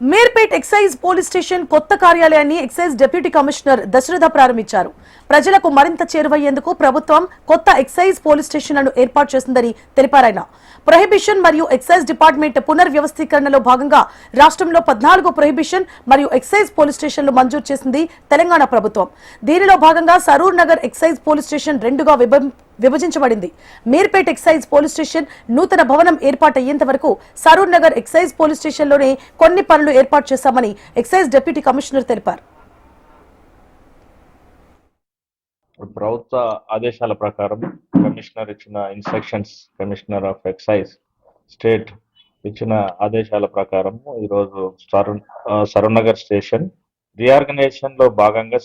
Meerpet excise police station కొత్త కార్యాలయాన్ని excise deputy commissioner Dasharatha ప్రారంభించారు. ప్రజలకు మరింత చేరువయ్యేందుకు ప్రభుత్వం కొత్త ఎక్సైజ్ పోలీస్ స్టేషన్లను ఏర్పాటు చేసిందని తెలిపారాయన. ప్రొహిబిషన్ మరియు ఎక్సైజ్ డిపార్ట్మెంట్ పునర్వ్యవస్థీకరణలో భాగంగా రాష్ట్రంలో 14 ప్రొహిబిషన్ మరియు ఎక్సైజ్ పోలీస్ స్టేషన్లు మంజూరు చేసింది తెలంగాణ ప్రభుత్వం. దీనిలో భాగంగా Saroor Nagar excise police station 2గా విభజించబడింది. మీర్పేట్ ఎక్సైజ్ పోలీస్ స్టేషన్ నూతన భవనం ఏర్పాటయ్యేంత వరకు సరూర్ నగర్ ఎక్సైజ్ పోలీస్ స్టేషన్లోనే కొన్ని పనులు ఏర్పాటు చేశామని ఎక్సైజ్ డిప్యూటీ కమిషనర్ తెలిపారు. ప్రభుత్వ ఆదేశాల ప్రకారం కమిషనర్ ఇచ్చిన instructions, commissioner of excise state ఇచ్చిన ఆదేశాల ప్రకారం ఈరోజు సరూర్ నగర్ స్టేషన్ రీఆర్గనైజేషన్ లో భాగంగా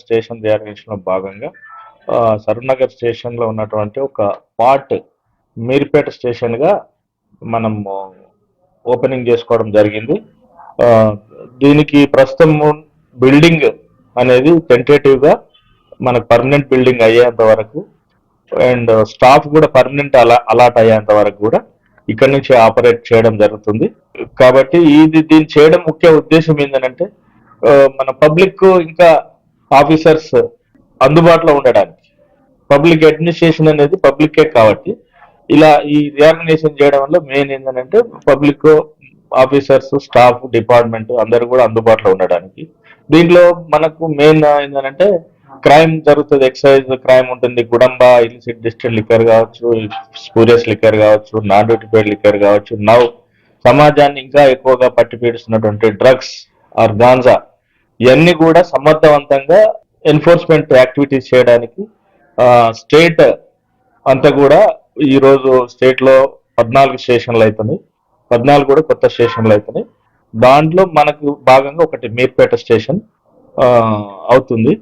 సరూర్ నగర్ స్టేషన్ లో ఉన్నటువంటి ఒక పార్ట్ మీర్పేట స్టేషన్ గా మనం ఓపెనింగ్ చేసుకోవడం జరిగింది. దీనికి ప్రస్తుతం బిల్డింగ్ అనేది టెంటేటివ్ గా మనకు పర్మనెంట్ బిల్డింగ్ అయ్యేంత వరకు అండ్ స్టాఫ్ కూడా పర్మనెంట్ అలాట్ అయ్యేంత వరకు కూడా ఇక్కడ నుంచి ఆపరేట్ చేయడం జరుగుతుంది. కాబట్టి దీన్ని చేయడం ముఖ్య ఉద్దేశం ఏంటంటే మన పబ్లిక్ ఇంకా ఆఫీసర్స్ అందుబాటులో ఉండడానికి. పబ్లిక్ అడ్మినిస్ట్రేషన్ అనేది పబ్లికే కాబట్టి ఇలా ఈ రీఆర్గనైజేషన్ చేయడం వల్ల మెయిన్ ఏంటంటే పబ్లిక్ ఆఫీసర్స్, స్టాఫ్, డిపార్ట్మెంట్ అందరూ కూడా అందుబాటులో ఉండడానికి. దీంట్లో మనకు మెయిన్ ఏంటంటే క్రైమ్ జరుగుతుంది, ఎక్సైజ్ క్రైమ్ ఉంటుంది, గుడంబ, ఇలిసిట్ డిస్టిల్ లిక్కర్ కావచ్చు, స్పూరియస్ లిక్కర్ కావచ్చు, నాన్ డ్యూటిఫైడ్ లిక్కర్ కావచ్చు, నవ్ సమాజాన్ని ఇంకా ఎక్కువగా పట్టి పీడిస్తున్నటువంటి డ్రగ్స్ ఆర్ గాంజా, ఇవన్నీ కూడా సమర్థవంతంగా ఎన్ఫోర్స్మెంట్ యాక్టివిటీస్ చేయడానికి స్టేట్ అంతా కూడా ఈరోజు స్టేట్ లో 14 స్టేషన్లు అవుతున్నాయి. 14 కూడా కొత్త స్టేషన్లు అవుతున్నాయి. దాంట్లో మనకు భాగంగా ఒకటి మీర్పేట స్టేషన్ అవుతుంది.